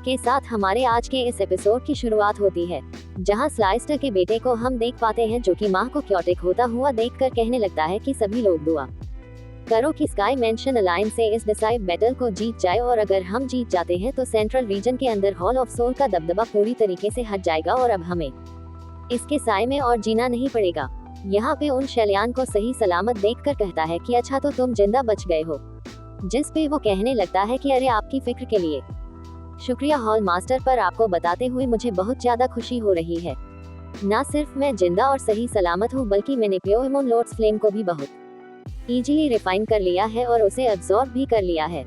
के साथ हमारे आज के इस एपिसोड की शुरुआत होती है, जहां स्लाइस्टर के बेटे को हम देख पाते हैं जो कि मां को क्योटिक होता हुआ देखकर कहने लगता है कि सभी लोग दुआ करो कि स्काई मेंशन अलायंस से इस डिसाइड बैटल को जीत जाए, और अगर हम जीत जाते हैं तो सेंट्रल रीजन के अंदर हॉल ऑफ सोल का दबदबा पूरी तरीके से हट जाएगा और अब हमें इसके साए में और जीना नहीं पड़ेगा। यहाँ पे उन शैलियान को सही सलामत देखकर कहता है कि अच्छा तो तुम जिंदा बच गए हो, जिस पे वो कहने लगता है कि अरे आपकी फिक्र के लिए शुक्रिया हॉल मास्टर, पर आपको बताते हुए मुझे बहुत ज्यादा खुशी हो रही है। ना सिर्फ मैं जिंदा और सही सलामत हूँ बल्कि मैंने प्योएमोन लॉर्ड्स फ्लेम को भी बहुत इजीली रिफाइन कर लिया है और उसे अब्सॉर्ब भी कर लिया है।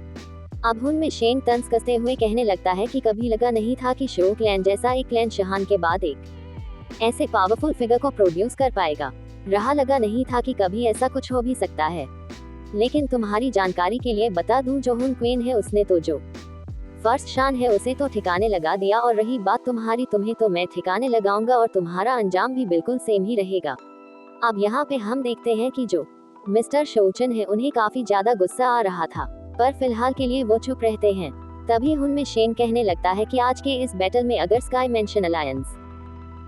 अब उनमें शेन तंज कसते हुए कहने लगता है कि कभी लगा नहीं था कि शो क्लैन जैसा एक क्लैन शहान के बाद एक ऐसे पावरफुल फिगर को प्रोड्यूस कर पाएगा। रहा लगा नहीं था कि कभी ऐसा कुछ हो भी सकता है। लेकिन तुम्हारी जानकारी के लिए बता दूं, जो हुन क्वीन है उसने तो जो फर्स्ट शान है उसे तो ठिकाने लगा दिया, और रही बात तुम्हारी, तुम्हें तो मैं ठिकाने लगाऊंगा और तुम्हारा अंजाम भी बिल्कुल सेम ही रहेगा। अब यहाँ पे हम देखते हैं कि जो मिस्टर शोचन है उन्हें काफी ज्यादा गुस्सा आ रहा था, पर फिलहाल के लिए वो चुप रहते हैं। तभी उनमें शेन कहने लगता है कि आज के इस बैटल में अगर स्काई मेंशन अलायंस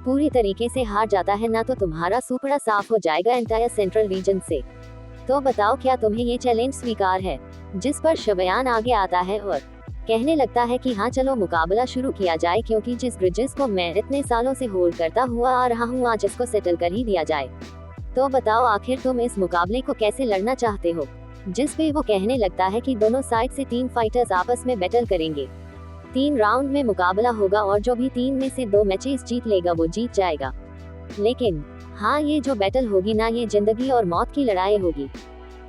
पूरी तरीके से हार जाता है ना तो तुम्हारा सुपड़ा साफ हो जाएगा एंटायर सेंट्रल रीजन से। तो बताओ क्या तुम्हें ये चैलेंज स्वीकार है? जिस पर शबयान आगे आता है और कहने लगता है कि हाँ चलो मुकाबला शुरू किया जाए, क्योंकि जिस ग्रिजेस को मैं इतने सालों से होल्ड करता हुआ आ रहा हूँ आज इसको सेटल कर ही दिया जाए। तो बताओ आखिर तुम इस मुकाबले को कैसे लड़ना चाहते हो? जिस पे वो कहने लगता है कि दोनों साइड से 3 फाइटर्स आपस में बैटल करेंगे। 3 राउंड में मुकाबला होगा और जो भी 3 में से 2 मैचेस जीत लेगा वो जीत जाएगा। लेकिन हाँ, ये जो बैटल होगी ना, ये जिंदगी और मौत की लड़ाई होगी।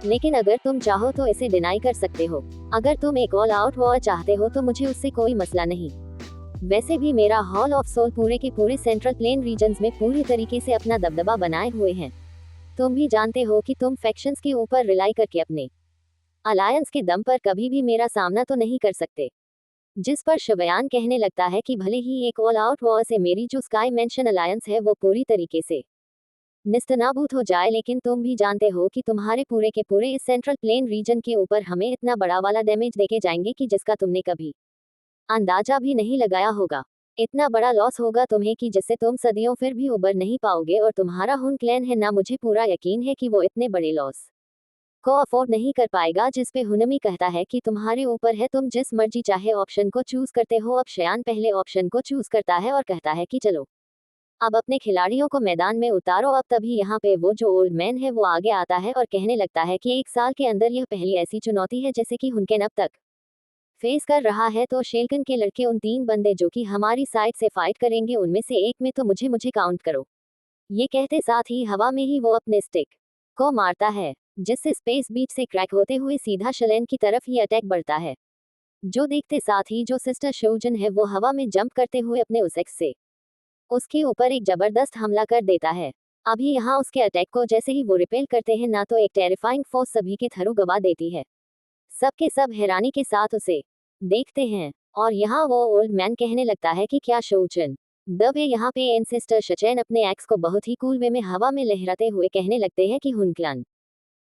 लेकिन अगर तुम चाहो तो इसे डिनाई कर सकते हो। अगर तुम एक ऑल आउट वॉर चाहते हो तो मुझे उससे कोई मसला नहीं। वैसे भी मेरा हॉल ऑफ सोल पूरे के पूरे सेंट्रल प्लेन रीजन्स में पूरी तरीके से अपना दबदबा बनाए हुए हैं। तुम भी जानते हो कि तुम फैक्शंस के ऊपर रिलाई करके अपने अलायंस के दम पर कभी भी मेरा सामना तो नहीं कर सकते। जिस पर शबयान कहने लगता है कि भले ही एक ऑल आउट वॉर से मेरी जो स्काई मेंशन अलायंस है वो पूरी तरीके से निस्तनाबूद हो जाए, लेकिन तुम भी जानते हो कि तुम्हारे पूरे के पूरे इस सेंट्रल प्लेन रीजन के ऊपर हमें इतना बड़ा वाला डैमेज देके जाएंगे कि जिसका तुमने कभी अंदाजा भी नहीं लगाया होगा। इतना बड़ा लॉस होगा तुम्हें कि जिससे तुम सदियों फिर भी उबर नहीं पाओगे, और तुम्हारा हुन क्लैन है ना, मुझे पूरा यकीन है कि वो इतने बड़े लॉस को अफोर्ड नहीं कर पाएगा। जिस पे हुनमी कहता है कि तुम्हारे ऊपर है, तुम जिस मर्जी चाहे ऑप्शन को चूज करते हो। अब शयान पहले ऑप्शन को चूज करता है और कहता है कि चलो अब अपने खिलाड़ियों को मैदान में उतारो। अब तभी यहाँ पे वो जो ओल्ड मैन है वो आगे आता है और कहने लगता है कि 1 साल के अंदर यह पहली ऐसी चुनौती है जैसे कि हुनकेन अब तक फेस कर रहा है। तो शेल्कन के लड़के उन 3 बंदे जो कि हमारी साइड से फाइट करेंगे, उनमें से एक में तो मुझे मुझे काउंट करो। ये कहते साथ ही हवा में ही वो अपने स्टिक को मारता है, जिससे स्पेस बीच से क्रैक होते हुए सीधा शलेन की तरफ ही अटैक बढ़ता है। जो देखते साथ ही जो सिस्टर शोजन है वो हवा में जंप करते हुए अपने उस एक्स से उसके ऊपर एक जबरदस्त हमला कर देता है। अभी यहाँ उसके अटैक को जैसे ही वो रिपेल करते हैं ना, तो एक टेरिफाइंग फोर्स सभी के थरू गवा देती है। सबके सब हैरानी के साथ उसे देखते हैं, और यहाँ वो ओल्ड मैन कहने लगता है कि क्या शोचन दबे। यहाँ पे एंसेस्टर शचैन अपने एक्स को बहुत ही कूल वे में हवा में लहराते हुए कहने लगते हैं कि हुनक्लान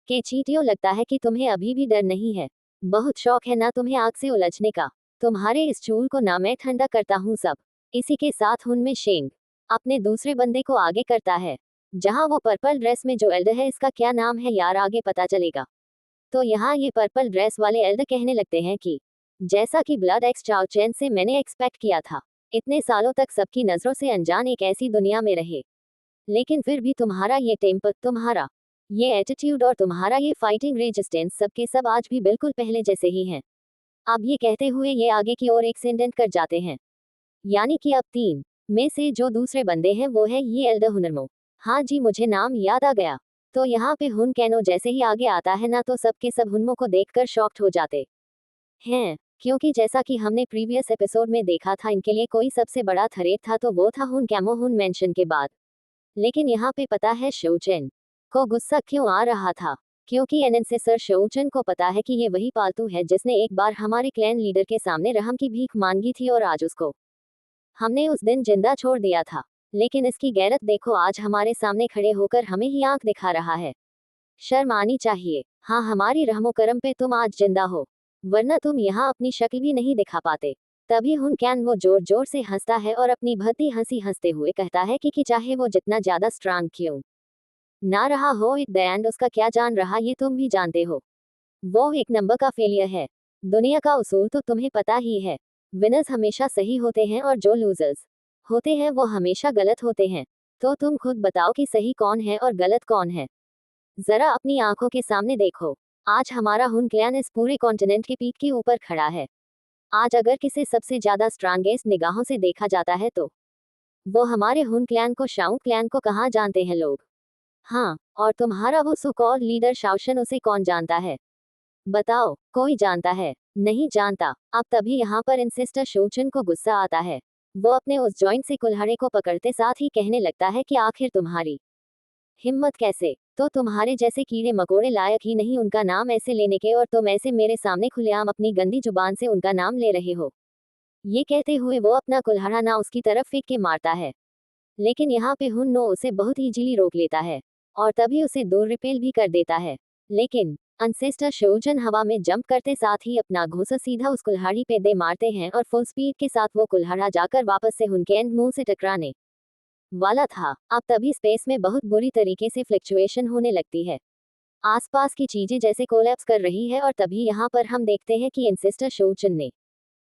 के चीटियों, लगता है कि तुम्हें अभी भी डर नहीं है। बहुत शौक है ना तुम्हें आग से उलझने का। तुम्हारे इस चूल को ना मैं ठंडा करता हूँ सब। इसी के साथ हुनमें शेंग अपने दूसरे बंदे को आगे करता है, जहां वो पर्पल ड्रेस में जो एल्डर है, इसका क्या नाम है यार, आगे पता चलेगा। तो यहाँ ये पर्पल ड्रेस वाले एल्डर कहने लगते हैं कि जैसा कि ब्लड एक्स चाओ चैन से मैंने एक्सपेक्ट किया था, इतने सालों तक सबकी नजरों से अनजान एक ऐसी दुनिया में रहे, लेकिन फिर भी तुम्हारा ये टेम्पर, तुम्हारा ये एटीट्यूड और तुम्हारा ये फाइटिंग रेजिस्टेंस सबके सब आज भी बिल्कुल पहले जैसे ही हैं। अब ये कहते हुए ये आगे की ओर एक्सटेंडेंट कर जाते हैं, यानी कि अब 3 में से जो दूसरे बंदे हैं वो है ये एल्डर हुनरमो। हाँ जी, मुझे नाम याद आ गया। तो यहाँ पे हुन कैनो जैसे ही आगे आता है ना, तो सबके सब हुनमो को देखकर शॉक्ड हो जाते हैं, क्योंकि जैसा कि हमने प्रीवियस एपिसोड में देखा था, इनके लिए कोई सबसे बड़ा थ्रेट था तो वो था हुन कैमो हुन मेंशन के बाद। लेकिन यहाँ पे पता है शोचेन को गुस्सा क्यों आ रहा था, क्योंकि एनेंसेसर शोचेन को पता है कि ये वही पालतू है जिसने एक बार हमारे क्लैन लीडर के सामने रहम की भीख मांगी थी, और आज उसको हमने उस दिन जिंदा छोड़ दिया था। लेकिन इसकी गैरत देखो, आज हमारे सामने खड़े होकर हमें ही आंख दिखा रहा है। शर्म आनी चाहिए। हाँ, हमारी रहमो करम पे तुम आज जिंदा हो, वरना तुम यहाँ अपनी शक्ल भी नहीं दिखा पाते। तभी हुन कैन वो जोर जोर से हंसता है और अपनी भद्दी हंसी हंसते हुए कहता है कि चाहे वो जितना ज्यादा स्ट्रांग क्यों ना रहा हो, इट द एंड उसका क्या जान रहा ये तुम भी जानते हो। वो एक नंबर का फेलियर है। दुनिया का उसूल तो तुम्हें पता ही है। विनर्स हमेशा सही होते हैं और जो लूजर्स होते हैं वो हमेशा गलत होते हैं। तो तुम खुद बताओ कि सही कौन है और गलत कौन है। जरा अपनी आंखों के सामने देखो। आज हमारा हुन क्लैन इस पूरे कॉन्टिनेंट की पीठ के ऊपर खड़ा है। आज अगर किसे सबसे ज्यादा स्ट्रांगेस्ट निगाहों से देखा जाता है तो वो हमारे हुन क्लैन को शाओ क्लैन को कहाँ जानते हैं लोग। हाँ, और तुम्हारा वो सो कॉल्ड लीडर शाओशन उसे कौन जानता है? बताओ, कोई जानता है? नहीं जानता। अब तभी यहाँ पर इंसिस्टर शोचन को गुस्सा आता है। वो अपने उस जॉइंट से कुल्हाड़े को पकड़ते साथ ही कहने लगता है कि आखिर तुम्हारी हिम्मत कैसे? तो तुम्हारे जैसे कीड़े मकोड़े लायक ही नहीं उनका नाम ऐसे लेने के, और तुम ऐसे मेरे सामने खुलेआम अपनी गंदी जुबान से उनका नाम ले रहे हो। ये कहते हुए वो अपना कुल्हाड़ा ना उसकी तरफ फेंक के मारता है, लेकिन यहाँ पे हुन नो उसे बहुत इजीली रोक लेता है और तभी उसे दूर रिपेल भी कर देता है। लेकिन अनसेस्टर शोजन हवा में जंप करते साथ ही अपना घूंसा सीधा उस कुल्हाड़ी पे दे मारते हैं और फुल स्पीड के साथ वो कुल्हाड़ा जाकर वापस से हुन के एंड मुंह से टकराने वाला था। अब तभी स्पेस में बहुत बुरी तरीके से फ्लक्चुएशन होने लगती है। आसपास की चीजें जैसे कोलैप्स कर रही है और तभी यहाँ पर हम देखते हैं कि इंसिस्टर शोचन ने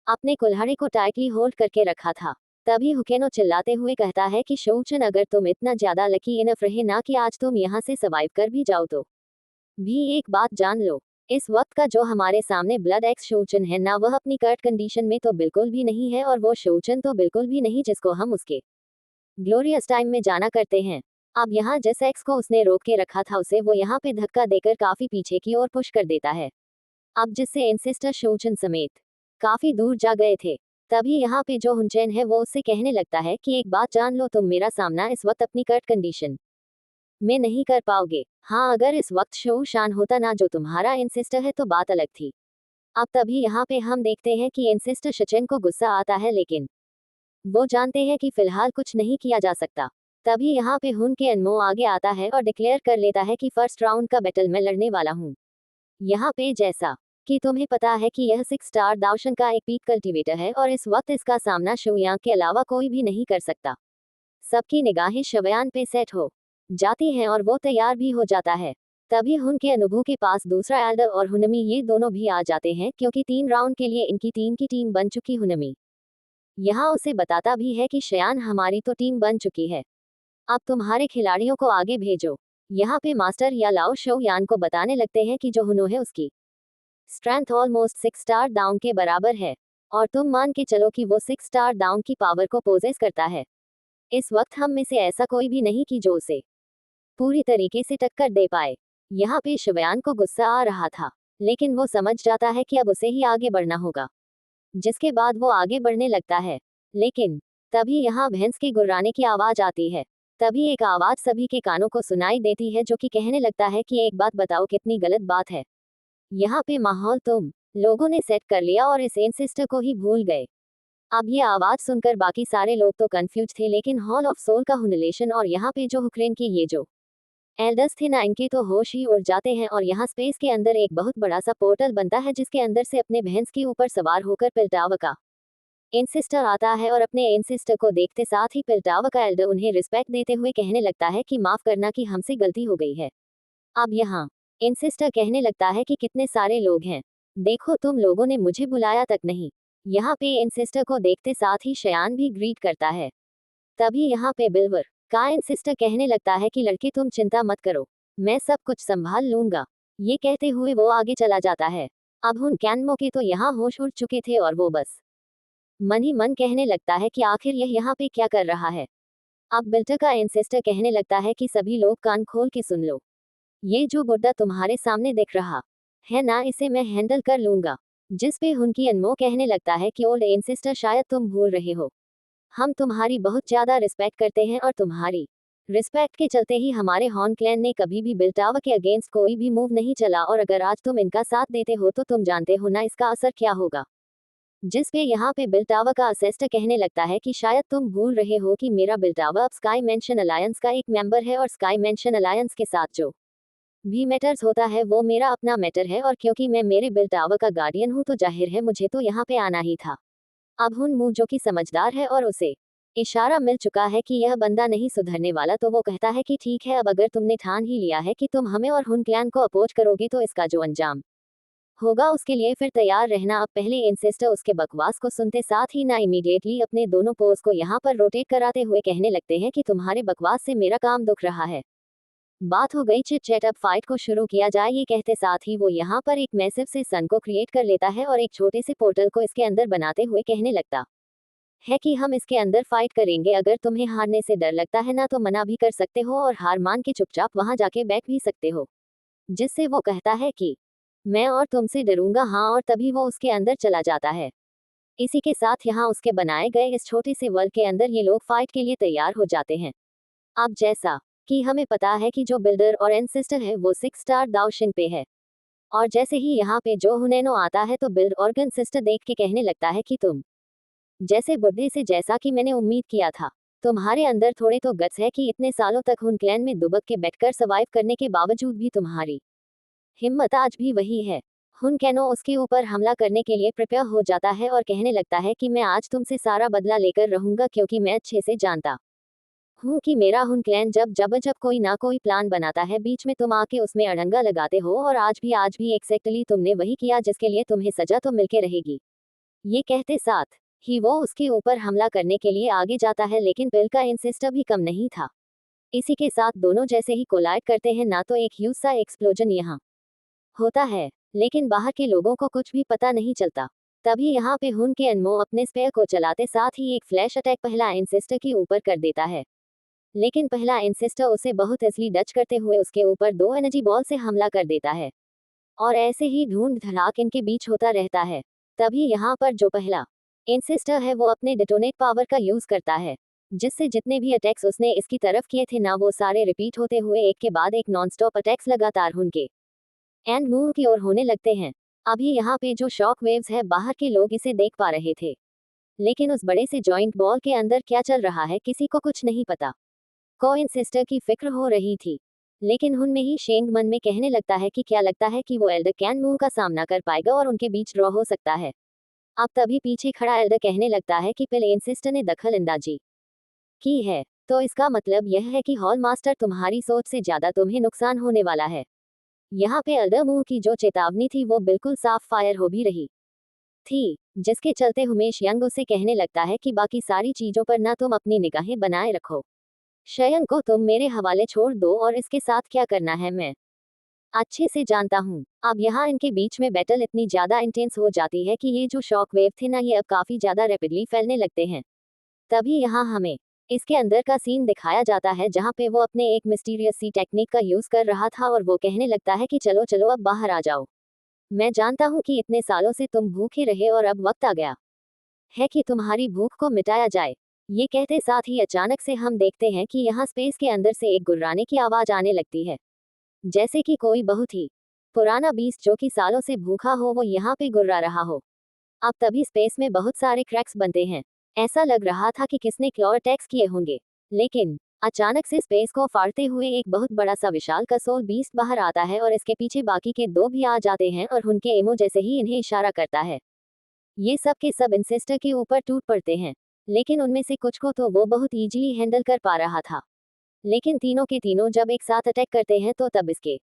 अपने कुल्हाड़े को टाइटली होल्ड करके रखा था। तभी हुकेनो चिल्लाते हुए कहता है कि शोचन अगर तुम इतना ज्यादा लकी इनफ रहे ना कि आज तुम यहाँ से सर्वाइव कर भी जाओ तो भी एक बात जान लो, इस वक्त का जो हमारे सामने ब्लड एक्स शोचन है ना वह अपनी कर्ट कंडीशन में तो बिल्कुल भी नहीं है, और वो शोचन तो बिल्कुल भी नहीं जिसको हम उसके ग्लोरियस टाइम में जाना करते हैं। अब यहाँ जिस एक्स को उसने रोक के रखा था उसे वो यहाँ पे धक्का देकर काफी पीछे की ओर पुश कर देता है, अब जिससे इंसिस्टर शोचन समेत काफी दूर जा गए थे। तभी यहाँ पे जो हुनचैन है वो उससे कहने लगता है कि एक बात जान लो, तुम मेरा सामना इस वक्त अपनी कर्ट कंडीशन में नहीं कर पाओगे। हाँ, अगर इस वक्त शो शान होता ना जो तुम्हारा इंसिस्टर है तो बात अलग थी। अब तभी यहाँ पे हम देखते हैं कि इंसिस्टर शचेन को गुस्सा आता है, लेकिन वो जानते हैं कि फिलहाल कुछ नहीं किया जा सकता। तभी यहाँ पे हुन के अनमो आगे आता है और डिक्लेयर कर लेता है कि फर्स्ट राउंड का बैटल मैं लड़ने वाला हूँ। यहाँ पे जैसा कि तुम्हें पता है कि यह 6 स्टार दावशन का एक पीक कल्टीवेटर है और इस वक्त इसका सामना शुयां के अलावा कोई भी नहीं कर सकता। सबकी निगाहें शवयान पे सेट हो जाती हैं और वो तैयार भी हो जाता है। तभी हुन के अनुभव के पास दूसरा एल्डर और हुनमी ये दोनों भी आ जाते हैं, क्योंकि 3 राउंड के लिए इनकी टीम की टीम बन चुकी। हुनमी यहाँ उसे बताता भी है कि शयान हमारी तो टीम बन चुकी है, अब तुम्हारे खिलाड़ियों को आगे भेजो। यहाँ पे मास्टर या लाओ शो यान को बताने लगते हैं कि जो हुनो है उसकी स्ट्रेंथ ऑलमोस्ट 6 स्टार डाउन के बराबर है, और तुम मान के चलो कि वो 6 स्टार डाउन की पावर को पोजेस करता है। इस वक्त हम में से ऐसा कोई भी नहीं कि जो उसे पूरी तरीके से टक्कर दे पाए। यहाँ पे शिवयान को गुस्सा आ रहा था, लेकिन वो समझ जाता है कि अब उसे ही आगे बढ़ना होगा, जिसके बाद वो आगे बढ़ने लगता है। लेकिन तभी यहाँ भैंस के गुर्राने की आवाज आती है। तभी एक आवाज सभी के कानों को सुनाई देती है जो कि कहने लगता है कि एक बात बताओ, कितनी गलत बात है। यहाँ पे माहौल तुम लोगों ने सेट कर लिया और इस एंसेस्टर को ही भूल गए। अब ये आवाज सुनकर बाकी सारे लोग तो कंफ्यूज थे, लेकिन हॉल ऑफ सोल का हुनलेशन और यहाँ पे जो हुक्रेन के ये जो एल्डर्स थे ना, इनके तो होश ही उड़ जाते हैं, और यहाँ स्पेस के अंदर एक बहुत बड़ा सा पोर्टल बनता है जिसके अंदर से अपने भैंस के ऊपर सवार होकर पिल्टावा का एंसेस्टर आता है, और अपने एंसेस्टर को देखते साथ ही पिल्टावा का एल्डर उन्हें रिस्पेक्ट देते हुए कहने लगता है कि माफ करना कि हमसे गलती हो गई है। अब यहाँ एंसेस्टर कहने लगता है कि कितने सारे लोग हैं, देखो तुम लोगों ने मुझे बुलाया तक नहीं। यहाँ पे एंसेस्टर को देखते साथ ही शयान भी ग्रीट करता है। तभी यहाँ पे बिल्वर का एंसेस्टर कहने लगता है कि लड़के तुम चिंता मत करो, मैं सब कुछ संभाल लूंगा। ये कहते हुए वो आगे चला जाता है। अब हुन कैनमो के तो यहाँ होश उड़ चुके थे और वो बस मन ही मन कहने लगता है कि आखिर यह यहाँ पे क्या कर रहा है। अब बिल्टर का एंसेस्टर कहने लगता है कि सभी लोग कान खोल के सुन लो, ये जो बुड्ढा तुम्हारे सामने दिख रहा है ना, इसे मैं हैंडल कर लूंगा। जिस पे हुनकी अनमो कहने लगता है कि ओल्ड एंसेस्टर शायद तुम भूल रहे हो, हम तुम्हारी बहुत ज्यादा रिस्पेक्ट करते हैं और तुम्हारी रिस्पेक्ट के चलते ही हमारे हॉर्न क्लैन ने कभी भी बिल्टावा के अगेंस्ट कोई भी मूव नहीं चला, और अगर आज तुम इनका साथ देते हो तो तुम जानते हो ना इसका असर क्या होगा। जिस पे यहाँ पे बिल्टावा का असेस्टर कहने लगता है कि शायद तुम भूल रहे हो कि मेरा बिल्टावा अब स्काई मेंशन अलायंस का एक मेंबर है, और स्काई मेंशन अलायंस के साथ जो भी मैटर्स होता है वो मेरा अपना मैटर है, और क्योंकि मैं मेरे बिल्टावा का गार्डियन हूँ तो जाहिर है मुझे तो यहाँ पे आना ही था। अब हुन मू जो कि समझदार है और उसे इशारा मिल चुका है कि यह बंदा नहीं सुधरने वाला, तो वो कहता है कि ठीक है, अब अगर तुमने ठान ही लिया है कि तुम हमें और हुन क्लैन को अपोज करोगे तो इसका जो अंजाम होगा उसके लिए फिर तैयार रहना। अब पहले इंसेस्टर उसके बकवास को सुनते साथ ही ना इमीडिएटली अपने दोनों पोज को यहाँ पर रोटेट कराते हुए कहने लगते हैं कि तुम्हारे बकवास से मेरा काम दुख रहा है। बात हो गई चिट चैट, अब फाइट को शुरू किया जाए। ये कहते साथ ही वो यहाँ पर एक मैसिव से सन को क्रिएट कर लेता है और एक छोटे से पोर्टल को इसके अंदर बनाते हुए कहने लगता है कि हम इसके अंदर फाइट करेंगे, अगर तुम्हें हारने से डर लगता है ना तो मना भी कर सकते हो और हार मान के चुपचाप वहां जाके बैठ भी सकते हो। जिससे वो कहता है कि मैं और तुमसे डरूंगा, हाँ, और तभी वो उसके अंदर चला जाता है। इसी के साथ यहाँ उसके बनाए गए इस छोटे से वर्ल्ड के अंदर ये लोग फाइट के लिए तैयार हो जाते हैं। अब जैसा कि हमें पता है कि जो बिल्डर और एंसेस्टर है वो 6 स्टार दाओशिंग पे है, और जैसे ही यहाँ पे जो हुनैनो आता है तो बिल्ड ऑर्गन सिस्टर देख के कहने लगता है कि तुम जैसे बुढ़े से, जैसा कि मैंने उम्मीद किया था, तुम्हारे अंदर थोड़े तो गट्स है कि इतने सालों तक हुन क्लैन में दुबक के बैठकर सर्वाइव करने के बावजूद भी तुम्हारी हिम्मत आज भी वही है। हुन कैनो उसके ऊपर हमला करने के लिए प्रिपेयर हो जाता है और कहने लगता है कि मैं आज तुमसे सारा बदला लेकर रहूंगा, क्योंकि मैं अच्छे से जानता हूँ कि मेरा हुन क्लैन जब कोई ना कोई प्लान बनाता है बीच में तुम आके उसमें अड़ंगा लगाते हो, और आज भी एक्जैक्टली तुमने वही किया जिसके लिए तुम्हें सजा तो मिलके रहेगी। ये कहते साथ ही वो उसके ऊपर हमला करने के लिए आगे जाता है, लेकिन बिल का इंसिस्टर भी कम नहीं था। इसी के साथ दोनों जैसे ही कोलाइड करते हैं ना तो एक ह्यूज सा एक्सप्लोजन यहाँ होता है, लेकिन बाहर के लोगों को कुछ भी पता नहीं चलता। तभी यहाँ पे हुन के अनमो अपने स्पेयर को चलाते साथ ही एक फ्लैश अटैक पहला इंसिस्टर के ऊपर कर देता है, लेकिन पहला इंसिस्टर उसे बहुत इजली डच करते हुए उसके ऊपर 2 एनर्जी बॉल से हमला कर देता है, और ऐसे ही ढूंढ धड़ाक इनके बीच होता रहता है। तभी यहाँ पर जो पहला इंसिस्टर है वो अपने डिटोनेट पावर का यूज करता है, जिससे जितने भी अटैक्स उसने इसकी तरफ किए थे ना वो सारे रिपीट होते हुए एक के बाद एक नॉनस्टॉप अटैक्स लगातार हुनके एंड मूव की ओर होने लगते हैं। अभी यहाँ पे जो शॉक वेव्स है बाहर के लोग इसे देख पा रहे थे, लेकिन उस बड़े से जॉइंट बॉल के अंदर क्या चल रहा है किसी को कुछ नहीं पता। कोइन सिस्टर की फिक्र हो रही थी, लेकिन हुन में ही शेंग मन में कहने लगता है कि क्या लगता है कि वो एल्डर कैन मूव का सामना कर पाएगा और उनके बीच ड्रॉ हो सकता है। अब तभी पीछे खड़ा एल्डर कहने लगता है कि पिल सिस्टर ने दखल अंदाजी की है, तो इसका मतलब यह है कि हॉल मास्टर तुम्हारी सोच से ज्यादा तुम्हें नुकसान होने वाला है। यहाँ पे एल्डर मूव की जो चेतावनी थी वो बिल्कुल साफ फायर हो भी रही थी, जिसके चलते हुमेश यंग उसे कहने लगता है कि बाकी सारी चीजों पर ना तुम अपनी निगाहें बनाए रखो, शयन को तुम मेरे हवाले छोड़ दो, और इसके साथ क्या करना है मैं अच्छे से जानता हूँ। अब यहाँ इनके बीच में बैटल इतनी ज्यादा इंटेंस हो जाती है कि ये जो शॉक वेव थे ना ये अब काफी ज्यादा रैपिडली फैलने लगते हैं। तभी यहाँ हमें इसके अंदर का सीन दिखाया जाता है जहाँ पे वो अपने एक मिस्टीरियस सी टेक्निक का यूज कर रहा था, और वो कहने लगता है कि चलो चलो अब बाहर आ जाओ, मैं जानता हूँ कि इतने सालों से तुम भूखे रहे और अब वक्त आ गया है कि तुम्हारी भूख को मिटाया जाए। ये कहते साथ ही अचानक से हम देखते हैं कि यहाँ स्पेस के अंदर से एक गुर्राने की आवाज आने लगती है, जैसे कि कोई बहुत ही पुराना बीस्ट जो कि सालों से भूखा हो वो यहाँ पे गुर्रा रहा हो। अब तभी स्पेस में बहुत सारे क्रैक्स बनते हैं, ऐसा लग रहा था कि किसने क्लॉ अटैक्स किए होंगे, लेकिन अचानक से स्पेस को फाड़ते हुए एक बहुत बड़ा सा विशाल कसोल बीस्ट बाहर आता है, और इसके पीछे बाकी के 2 भी आ जाते हैं और उनके एमो जैसे ही इन्हें इशारा करता है। ये सब के सब इंसेस्टर के ऊपर टूट पड़ते हैं, लेकिन उनमें से कुछ को तो वो बहुत इजीली हैंडल कर पा रहा था, लेकिन तीनों के तीनों जब एक साथ अटैक करते हैं तो तब इसके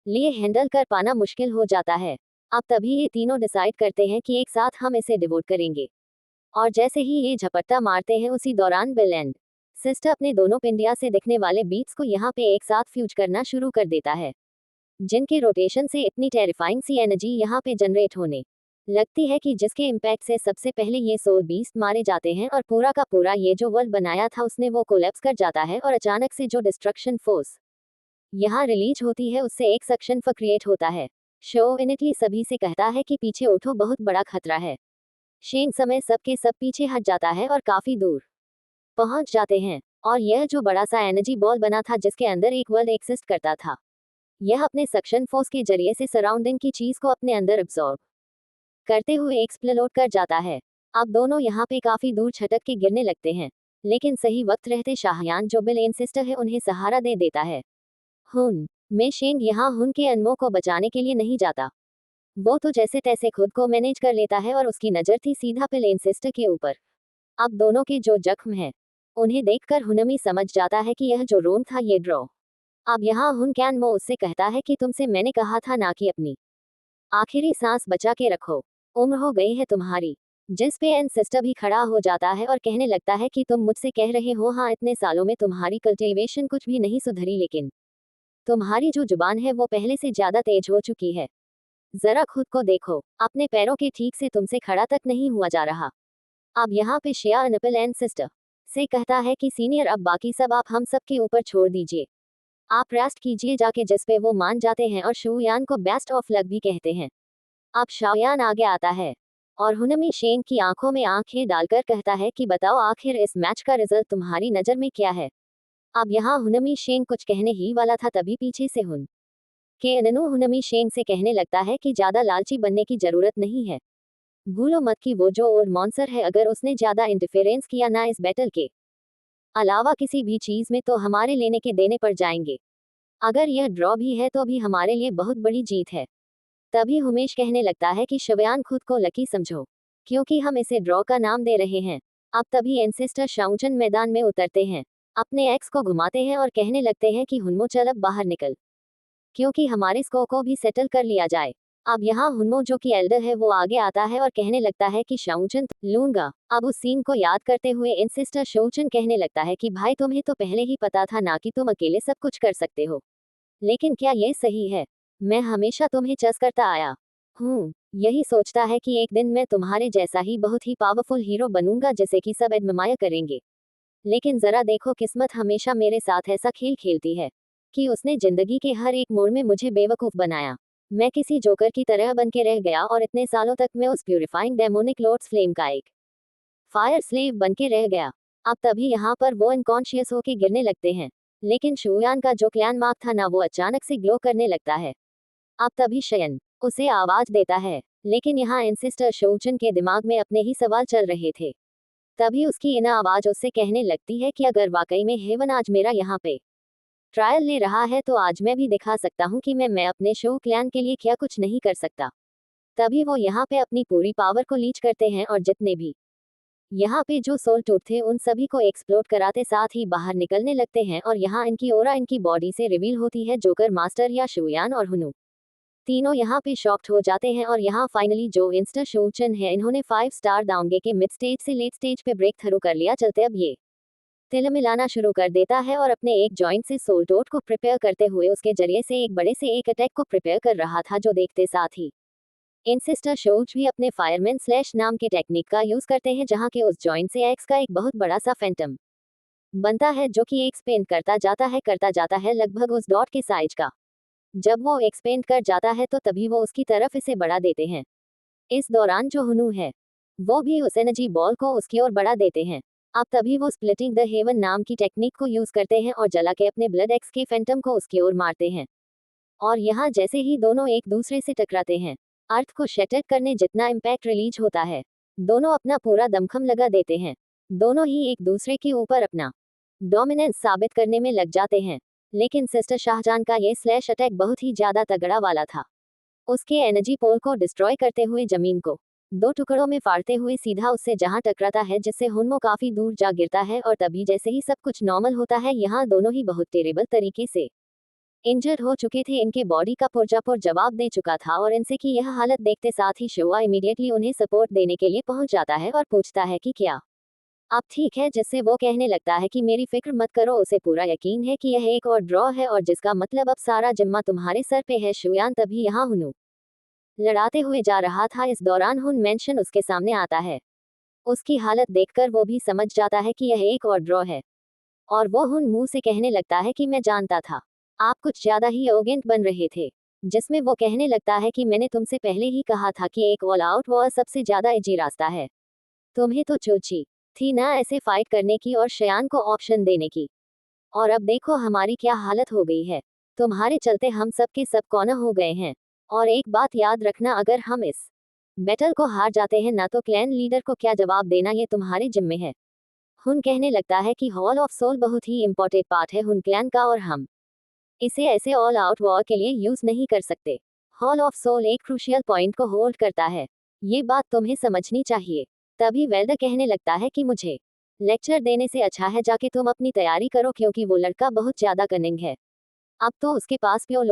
लिए हैंडल कर पाना मुश्किल हो जाता है। अब तभी ये तीनों डिसाइड करते हैं कि एक साथ हम इसे डिवोट करेंगे, और जैसे ही ये झपट्टा मारते हैं उसी दौरान बिल एंड सिस्टर अपने दोनों पिंडिया से दिखने वाले बीट्स को यहाँ पे एक साथ फ्यूज करना शुरू कर देता है, जिनके रोटेशन से इतनी टेरिफाइंग सी एनर्जी यहाँ पे जनरेट होने लगती है कि जिसके इम्पैक्ट से सबसे पहले ये सोल बीस्ट मारे जाते हैं, और पूरा का पूरा ये जो वर्ल्ड बनाया था उसने वो कोलैप्स कर जाता है, और अचानक से जो डिस्ट्रक्शन फोर्स यहाँ रिलीज होती है उससे एक सक्शन फ क्रिएट होता है। शो इनिटली सभी से कहता है कि पीछे उठो, बहुत बड़ा खतरा है। शेन समय सबके सब पीछे हट जाता है और काफी दूर पहुंच जाते हैं, और यह जो बड़ा सा एनर्जी बॉल बना था जिसके अंदर एक वर्ल्ड एक्सिस्ट करता था, यह अपने सक्शन फोर्स के जरिए से सराउंडिंग की चीज को अपने अंदर अब्सॉर्ब करते हुए एक्सप्लोड कर जाता है। अब दोनों यहाँ पे काफी दूर छटक के गिरने लगते हैं, लेकिन सही वक्त रहते शाहयान जो बिल सिस्टर है उन्हें सहारा दे देता है। हुन में शेंग यहाँ हुन के अनमो को बचाने के लिए नहीं जाता, वो तो जैसे तैसे खुद को मैनेज कर लेता है और उसकी नजर थी सीधा पेलेन सिस्टर के ऊपर। अब दोनों के जो जख्म है उन्हें देखकर हुनमी समझ जाता है कि यह जो रोन था ये ड्रॉ। अब यहाँ हुन कैन मो उससे कहता है कि तुमसे मैंने कहा था ना कि अपनी आखिरी सांस बचा के रखो, उम्र हो गई है तुम्हारी। जिस पे एन सिस्टर भी खड़ा हो जाता है और कहने लगता है कि तुम मुझसे कह रहे हो हाँ इतने सालों में तुम्हारी कल्टिवेशन कुछ भी नहीं सुधरी, लेकिन तुम्हारी जो जुबान है वो पहले से ज्यादा तेज हो चुकी है। जरा खुद को देखो, अपने पैरों के ठीक से तुमसे खड़ा तक नहीं हुआ जा रहा। अब यहाँ पे शिया अनपल एंड सिस्टर से कहता है कि सीनियर अब बाकी सब आप हम सब के ऊपर छोड़ दीजिए, आप रेस्ट कीजिए जाके, जिस पे वो मान जाते हैं और शुयान को बेस्ट ऑफ लक भी कहते हैं। अब शाओयान आगे आता है और हुनमी शेंग की आंखों में आंखें डालकर कहता है कि बताओ आखिर इस मैच का रिजल्ट तुम्हारी नजर में क्या है। अब यहाँ हुनमी शेंग कुछ कहने ही वाला था तभी पीछे से हुन के अननु हुनमी शेंग से कहने लगता है कि ज्यादा लालची बनने की जरूरत नहीं है, भूलो मत कि वो जो और मॉन्सर है अगर उसने ज्यादा इंटरफेरेंस किया ना इस बैटल के अलावा किसी भी चीज में तो हमारे लेने के देने पड़ जाएंगे। अगर यह ड्रॉ भी है तो भी हमारे लिए बहुत बड़ी जीत है। तभी हुमेश कहने लगता है कि शवयान खुद को लकी समझो, क्योंकि हम इसे ड्रॉ का नाम दे रहे हैं। अब तभी एंसेस्टर शाउचन मैदान में उतरते हैं, अपने एक्स को घुमाते हैं और कहने लगते हैं कि हुनमो चल अब बाहर निकल, क्योंकि हमारे स्को को भी सेटल कर लिया जाए। अब यहाँ हुनमो जो कि एल्डर है वो आगे आता है और कहने लगता है कि शाउचन लूंगा। अब उस सीन को याद करते हुए एंसेस्टर शाउचन कहने लगता है कि भाई तुम्हें तो पहले ही पता था ना कि तुम अकेले सब कुछ कर सकते हो, लेकिन क्या ये सही है? मैं हमेशा तुम्हें चस करता आया हूँ, यही सोचता है कि एक दिन मैं तुम्हारे जैसा ही बहुत ही पावरफुल हीरो बनूंगा जिसे कि सब एडमायर करेंगे। लेकिन जरा देखो किस्मत हमेशा मेरे साथ ऐसा खेल खेलती है कि उसने जिंदगी के हर एक मोड़ में मुझे बेवकूफ बनाया। मैं किसी जोकर की तरह बन के रह गया और इतने सालों तक मैं उस प्यूरिफाइंग डेमोनिक लॉर्ड्स फ्लेम का एक फायर स्लेव बन के रह गया। अब तभी यहाँ पर वो अनकॉन्शियस होके गिरने लगते हैं, लेकिन शुयान का जो क्लैन मार्क था ना वो अचानक से ग्लो करने लगता है। अब तभी शयन उसे आवाज देता है, लेकिन यहाँ एंसेस्टर शोचन के दिमाग में अपने ही सवाल चल रहे थे। तभी उसकी इन आवाज उससे कहने लगती है कि अगर वाकई में हेवन आज मेरा यहाँ पे ट्रायल ले रहा है तो आज मैं भी दिखा सकता हूँ कि मैं अपने शो क्लैन के लिए क्या कुछ नहीं कर सकता। तभी वो यहाँ पे अपनी पूरी पावर को लीच करते हैं और जितने भी यहाँ पे जो सोल टूट थे उन सभी को एक्सप्लोड कराते साथ ही बाहर निकलने लगते हैं और यहाँ इनकी ओरा इनकी बॉडी से रिवील होती है। जोकर मास्टर या शुयान और हुनु तीनों यहाँ पे शॉक्ड हो जाते हैं और यहाँ फाइनली जो इंस्टर शोचन है इन्होंने 5 स्टार दाउंगे के मिड स्टेज से लेट स्टेज पे ब्रेक थ्रू कर लिया। चलते अब ये तिल मिलाना शुरू कर देता है और अपने एक जॉइंट से सोल टोट को प्रिपेयर करते हुए उसके जरिए से एक बड़े से एक अटैक को प्रिपेयर कर रहा था, जो देखते साथ ही एंसेस्टर शोच भी अपने फायरमैन स्लैश नाम के टेक्निक का यूज करते हैं, जहां के उस जॉइंट से एक्स का एक बहुत बड़ा सा फैंटम बनता है जो कि एक्सपेंड करता जाता है लगभग उस डॉट के साइज का। जब वो एक्सपेंड कर जाता है तो तभी वो उसकी तरफ इसे बढ़ा देते हैं। इस दौरान जो हुनू है वो भी उस एनर्जी बॉल को उसकी ओर बढ़ा देते हैं। अब तभी वो स्प्लिटिंग द हेवन नाम की टेक्निक को यूज करते हैं और जला के अपने ब्लड एक्स के फैंटम को उसकी ओर मारते हैं। और यहाँ जैसे ही दोनों एक दूसरे से टकराते हैं, अर्थ को शटर करने जितना इम्पैक्ट रिलीज होता है, दोनों अपना पूरा दमखम लगा देते हैं। दोनों ही एक दूसरे के ऊपर अपना डोमिनेंस साबित करने में लग जाते हैं। लेकिन सिस्टर शाहजहां का ये स्लैश अटैक बहुत ही ज्यादा तगड़ा वाला था। उसके एनर्जी पोल को डिस्ट्रॉय करते हुए जमीन को 2 टुकड़ों में फाड़ते हुए सीधा उससे जहां टकराता है, जिससे हुनमो काफी दूर जा गिरता है। और तभी जैसे ही सब कुछ नॉर्मल होता है, यहाँ दोनों ही बहुत टेरेबल तरीके से इंजर्ड हो चुके थे। इनके बॉडी का पुरजापुर जवाब दे चुका था और इनसे की यह हालत देखते साथ ही शुआ इमीडिएटली उन्हें सपोर्ट देने के लिए पहुंच जाता है और पूछता है कि क्या आप ठीक है, जिससे वो कहने लगता है कि मेरी फिक्र मत करो, उसे पूरा यकीन है कि यह एक और ड्रॉ है और जिसका मतलब अब सारा जिम्मा तुम्हारे सर पे है। शुयान तभी यहाँ हुनु लड़ाते हुए जा रहा था। इस दौरान हुन मेंशन उसके सामने आता है। उसकी हालत देखकर वो भी समझ जाता है कि यह एक और ड्रॉ है और वो हुन मुंह से कहने लगता है कि मैं जानता था आप कुछ ज्यादा ही एरोगेंट बन रहे थे, जिसमें वो कहने लगता है कि मैंने तुमसे पहले ही कहा था कि एक ऑल आउट वॉर सबसे ज्यादा इजी रास्ता है। तुम्हें तो चोची थी ना ऐसे फाइट करने की और शयान को ऑप्शन देने की, और अब देखो हमारी क्या हालत हो गई है। तुम्हारे चलते हम सब के सब कॉर्नर हो गए हैं। और एक बात याद रखना, अगर हम इस बैटल को हार जाते हैं ना तो क्लैन लीडर को क्या जवाब देना ये तुम्हारे जिम्मे है। हुन कहने लगता है कि हॉल ऑफ सोल बहुत ही इंपॉर्टेंट पार्ट है हुन क्लैन का और हम इसे ऐसे ऑल आउट वॉर के लिए यूज नहीं कर सकते। हॉल ऑफ सोल एक क्रूशियल पॉइंट को होल्ड करता है। ये बात तुम्हें समझनी चाहिए। तभी वेल्डर कहने लगता है कि मुझे लेक्चर देने से अच्छा है जाके तुम अपनी तैयारी करो, क्योंकि वो लड़का बहुत ज्यादा कनिंग है। अब तो उसके पास प्योर